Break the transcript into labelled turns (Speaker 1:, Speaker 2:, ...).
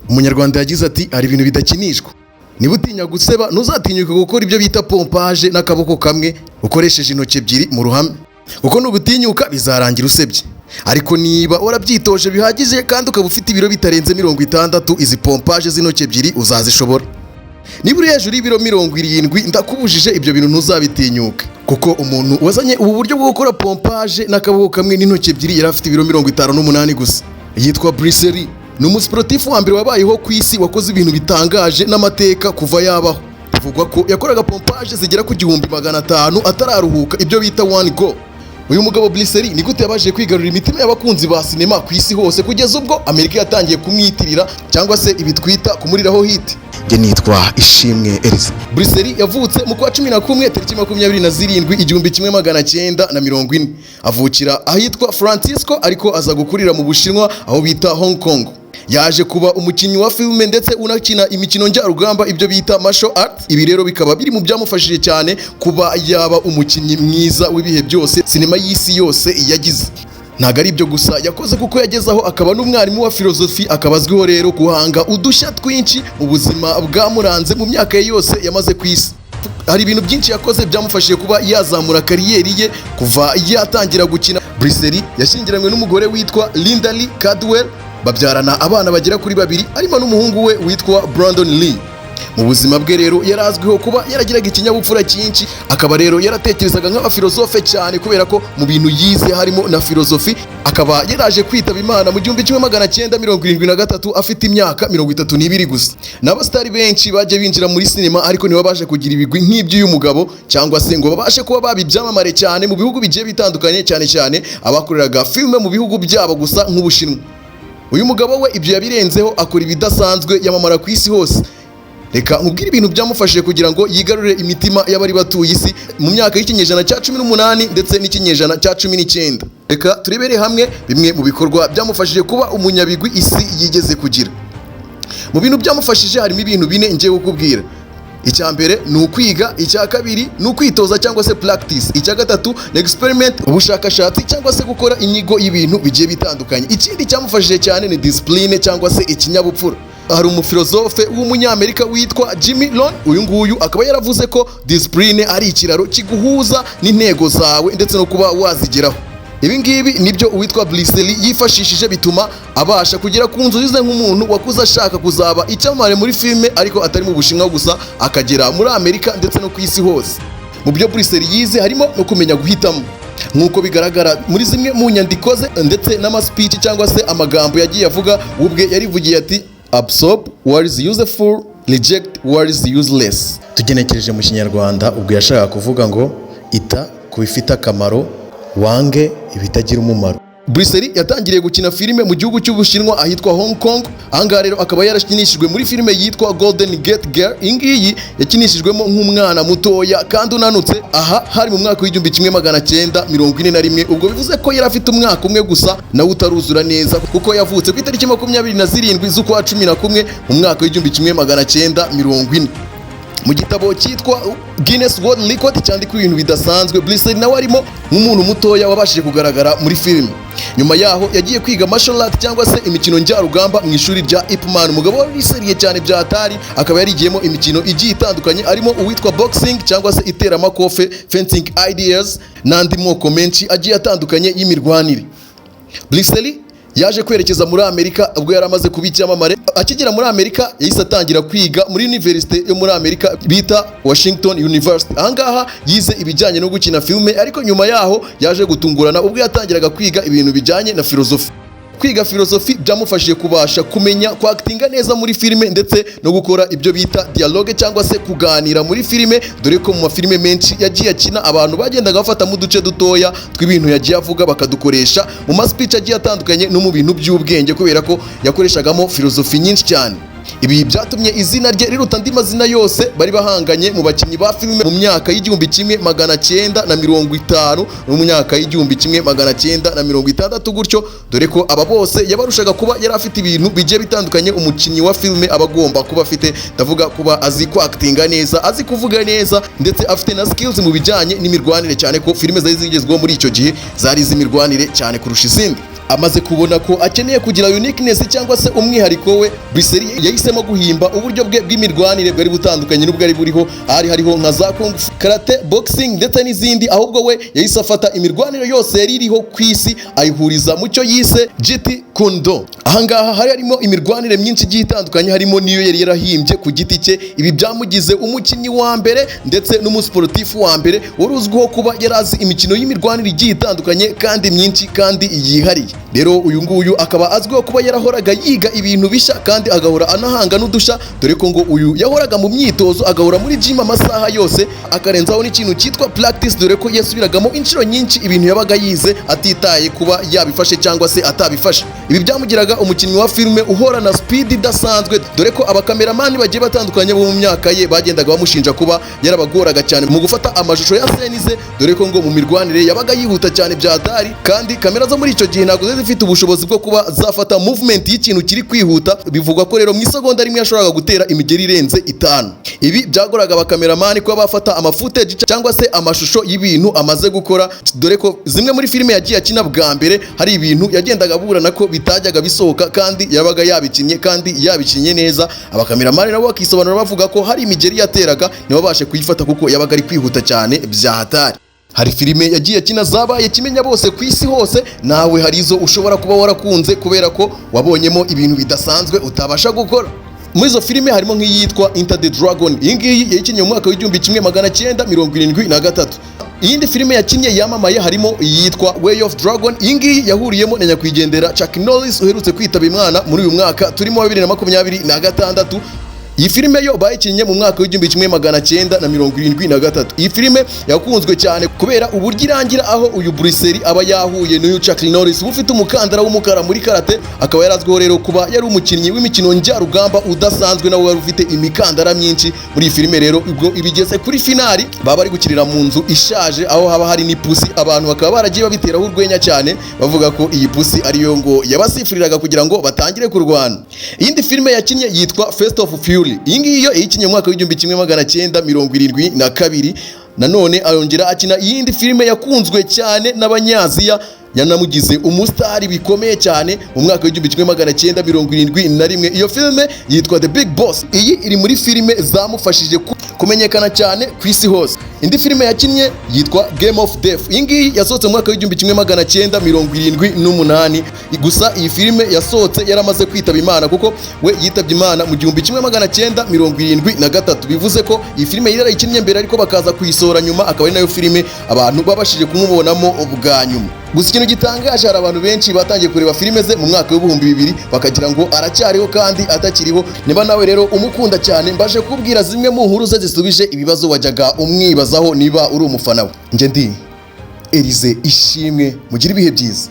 Speaker 1: Umunyarwanda yagize ati hari ibintu bidakinishwa. Niba utinya guseba ntuzatinyuke gukora ibyo bita pompage n'akaboko kamwe ukoresheje intoki ebyiri mu ruhame, kuko nubutinyuka bizarangira usebye. Ariko niba warabyitoje bihagije kandi ukaba ufite ibiro bitarenze 60, izi pompage z'intoki ebyiri uzazishobora. Niba uri hejuru y'ibiro 70 ndakubujije ibyo bintu ntuzabitinyuke, kuko umuntu wazanye ubu buryo bwo gukora pompage n'akaboko kamwe n'intoki ebyiri yari afite ibiro 58 gusa. Yitwa Bruce Lee. Ni umusportifu wa mbere wabayeho ku isi wakoze ibintu bitangaje n'amateka kuva yabaho. Bivugwa ko yakoraga pompage zigera ku 1500 atararuhuka, ibyo bita one go. Uyu mugabo Bruce Lee ni gute yabashije kwigarurira imitima y'abakunzi ba sinema ku isi hose kugeza ubwo Amerika yatangiye kumwitirira cyangwa se ibitwita kumuriraho hit. Nge nitwa Ishimwe Elisa. Bruce Lee yavutse mu kwa 11 tariki 27 1940. Avukira ahitwa Francisco ariko aza gukurira mu Bushinwa aho bita Hong Kong. Yaje kuba umukinnyi wa filime ndetse unakina imikino njyarugamba, ibyo bita martial arts. Ibi rero bikaba biri mu byamufashije cyane kuba yaba umukinnyi mwiza w'ibihe byose sinema y'isi yose yagize. Ntago ari ibyo gusa yakoze kuko yagezaho akaba n'umwarimu wa filozofi, akaba azwiho rero guhanga udushya twinshi mu buzima bwamuranze mu myaka ye yose yamaze ku isi. Hari ibintu byinshi yakoze byamufashije kuba yazamura kariyeri ye kuva yatangira gukina. Bruce Lee yashyingiranywe n'umugore witwa Linda Lee Cadwell, babyarana abana bagera kuri 2 arimo n'umuhungu we witwa Brandon Lee. Mu buzima bwe rero yarazwiho kuba yaragiraga ikinyabupfura cyinshi, akaba rero yaratekerezaga nk'abafilosofe cyane kubera ko mu bintu yize harimo na filozofi. Akaba yaraje kwitaba Imana mu 1973 afite imyaka 32 gusa. N'abastari benshi baje binjira muri sinema ariko nibo baje kugira ibigwi nk'iby'uyu mugabo, cyangwa se ngo babashe kuba babibyamamare cyane mu bihugu bigiye bitandukanye, cyane abakoreraga filme mu bihugu byabo gusa nk'Ubushinwa. Uyu mugabo we ibyo yabirenzeho akora ibidasanzwe, yamamara ku isi hose. Reka nkubwire ibintu byamufashije kugira ngo yigarurire imitima y'abari batuye isi mu myaka y'ikinyejana cya 18 ndetse n'ikinyejana cya 19. Reka turebere hamwe bimwe mu bikorwa byamufashije kuba umunyabigwi isi yigeze kugira. Mu bintu byamufashije harimo ibintu 4 ngiye kukubwira. Icya mbere ni ukwiga, icya kabiri ni ukwitoza cyangwa se practice, icya gatatu ni experiment, ubushakashatsi cyangwa se gukora inyigo y'ibintu bigiye bitandukanye. Ikindi cyamufashije cyane ni discipline cyangwa se ikinyabupfura. Hari umufilozofe w'umunyamerika witwa Jimmy Rohn. Uyu nguyu akaba yaravuze ko discipline ari ikiraro kiguhuza n'intego zawe ndetse no kuba wazigeraho. Ibi ngibi nibyo uwitwa Bruce Lee yifashishije bituma abasha kugera ku nzozi ze nk'umuntu wakuze ashaka kuzaba icyamamare muri filime, ariko atari mu Bushinwa gusa, akagera muri Amerika ndetse no ku isi hose. Mu byo Bruce Lee yize harimo no kumenya guhitamo, nk'uko bigaragara muri zimwe mu nyandiko ze ndetse n'amaspeech cyangwa se amagambo yagiye avuga. ubwe yarivugiye ati absorb what is useful, reject what is useless. Tugenekereje mu Kinyarwanda ubwo yashaka kuvuga ngo ita ku bifite akamaro, wange ibitagira umumaro. Bruce Lee yatangiriye gukina filime mu gihugu cy'Ubushinwa ahitwa Hong Kong. Ahangaha rero akaba yarakinishijwe muri filime yitwa Golden Gate Girl. Ingiyi yakinishijwemo nk'umwana mutoya kandi unanutse. Aha hari mu mwaka w'1941. Ubwo bivuze ko yari afite umwaka umwe gusa nawe utaruzura neza, kuko yavutse ku itariki 27 z'ukwa 11 mu mwaka w'1940. Mu gitabo cyitwa Guinness World Record cyandikwa ibintu bidasanzwe, Bruce Lee nawe arimo nk'umuntu mutoya wabashije kugaragara muri filime. Nyuma yaho yagiye kwiga martial art cyangwa se imikino njyarugamba mu ishuri rya Ip Man. Umugabo wari seriye cyane bya atari, akaba yarigiyemo imikino igiye itandukanye arimo uwitwa boxing cyangwa se iteramakofe, fencing ideas n'andi moko menshi agiye atandukanye y'imirwanire. Bruce Lee yaje kwerekeza muri Amerika ubwo yaramaze kuba icyamamare. Akigera muri Amerika yahise atangira kwiga muri university yo muri Amerika bita Washington University. Ahangaha yize ibijyanye no gukina filme, ariko nyuma yaho yaje gutungurana ubwo yatangiraga kwiga ibintu bijyanye na filozofi. Kwiga filozofi byamufashije kubasha kumenya kwactinga neza muri filime ndetse no gukora ibyo bita dialogue cyangwa se kuganira muri filime, dore ko mu mafilime menshi yagiye akina abantu bagendaga bafata mu duce dutoya tw'ibintu yagiye avuga bakadukoresha mu ma-speech agiye atandukanye no mu bintu by'ubwenge, kubera ko yakoreshagamo filozofi nyinshi cyane. Ibi byatumye izina rye riruta andi mazina yose bari bahanganye mu bakinnyi ba filime mu myaka y'1950 no mu myaka y'1960 gutyo, dore ko aba bose yabarushaga kuba yari afite ibintu bigiye bitandukanye umukinnyi wa filime aba agomba kuba afite. Ndavuga kuba azi kwactinga neza, azi kuvuga neza, ndetse afite na skills mu bijyanye n'imirwanire, cyane ko filime zari zigezweho muri icyo gihe zari iz'imirwanire cyane kurusha izindi. Amaze kubona ko akeneye kugira uniqueness cyangwa se umwihariko we, Bruce Lee yahisemo guhimba uburyo bwe bw'imirwanire bwari butandukanye n'ubwo ari buriho, hariho nka za kung fu, karate, boxing ndetse n'izindi, ahubwo we yahise afata imirwanire yose yari iriho ku isi ayihuriza mu cyo yise Jeet Kune Do. Ahangaha hari harimo imirwanire myinshi igiye itandukanye, harimo niyo yari yarahimbye ku giti cye. Ibi byamugize umukinnyi wa mbere ndetse n'umusportifu wa mbere wari uzwiho kuba yarazi imikino y'imirwanire igiye itandukanye kandi myinshi kandi yihariye. Rero uyu nguyu akaba azwiho kuba yarahoraga yiga ibintu bishya kandi agahora anahanga n'udusha, dore ko ngo uyu yahoraga mu myitozo, agahora muri gym amasaha yose, akarenzaho n'ikintu cyitwa practice, dore ko yasubiragamo inshuro nyinshi ibintu yabaga yize atitaye kuba yabifashe cyangwa se atabifashe. Ibi byamugiraga umukinnyi wa filime uhorana speed idasanzwe, dore ko abakameramani bagiye batandukanye bo mu myaka ye bagendaga bamushinja kuba yarabagoraga cyane mu gufata amashusho ya senize, dore ko ngo mu mirwanire yabaga yihuta cyane byadari, kandi kamera zo muri icyo gihe ntabwo zifite ubushobozi bwo kuba zafata movement y'ikintu kiri kwihuta. Bivugwa ko rero mu isegonda rimwe yashoboraga gutera imigeri irenze 5. Ibi byagoraga abakameramani kuba bafata amafootage cyangwa se amashusho y'ibintu amaze gukora, dore ko zimwe muri filime yagiye akina bwa mbere hari ibintu yagendaga burana ko bitajyaga bisohoka kandi yabaga yabikinnye kandi yabikinnye neza. Abakameramani nabo bakisobanura bavuga ko hari imigeri yateraga ntibabashe kuyifata kuko yabaga ari kwihuta cyane bya hatari. Hari filime yagiye akina zabaye kimenya bose ku isi hose, nawe hari izo ushobora kuba warakunze kubera ko wabonyemo ibintu bidasanzwe utabasha gukora. Muri izo filime harimo nk'iyitwa Enter the Dragon. Iyi ngiyi yayikinnye mu mwaka w'1973. Iyindi filime yakinnye yamamaye harimo iyitwa Way of Dragon. Iyi ngiyi yahuriyemo na nyakwigendera Chuck Norris uherutse kwitaba Imana muri uyu mwaka turimo 2026. Iyi filime yo bayikinnye mu mwaka w'1973. Iyi filime yakunzwe cyane kubera uburyo irangira aho uyu Bruce Lee aba yahuye n'uyu Chuck Norris ufite umukandara w'umukara muri karate, akaba yarazwiho rero kuba yari umukinnyi w'imikino njyarugamba udasanzwe, nawe wari ufite imikandara myinshi. Muri iyi filime rero ubwo ibigeze kuri finali baba bari gukirira mu nzu ishaje aho haba hari n'ipusi, abantu bakaba baragiye babiteraho urwenya cyane bavuga ko iyi pusi ariyo ngo yabasifuriraga kugira ngo batangire kurwana. Iyindi filime yakinnye yitwa Fist of Fury. Iyi ngiyi yo yayikinnye mu mwaka w'1972. Nanone ayongera akina iyindi filime yakunzwe cyane n'Abanyaziya, yanamugize umusitari bikomeye cyane mu mwaka w'1971. Iyo filime yitwa The Big Boss. Iyi iri muri filime zamufashije kumenyekana cyane ku isi hose. Indi filime yakinnye yitwa Game of Death. Iyi ngiyi yasohotse mu mwaka w'1978. Gusa iyi filime yasohotse yaramaze kwitaba Imana kuko we yitabye Imana mu 1973. Bivuze ko iyi filime yari yarayikinnye mbere ariko bakaza kuyisohora nyuma, akaba ari nayo filime abantu babashije kumubonamo ubwa nyuma. Gusa ikintu gitangaje, hari abantu benshi batangiye kureba filime ze mu mwaka w'2000 bakagira ngo aracyariho kandi atakiriho. Niba nawe rero umukunda cyane, mbaje kubwira zimwe mu nkuru ze zisubije ibibazo wajyaga umwibazaho niba uri umufana we. Nje ndi Elize Ishimwe, mugire ibihe byiza.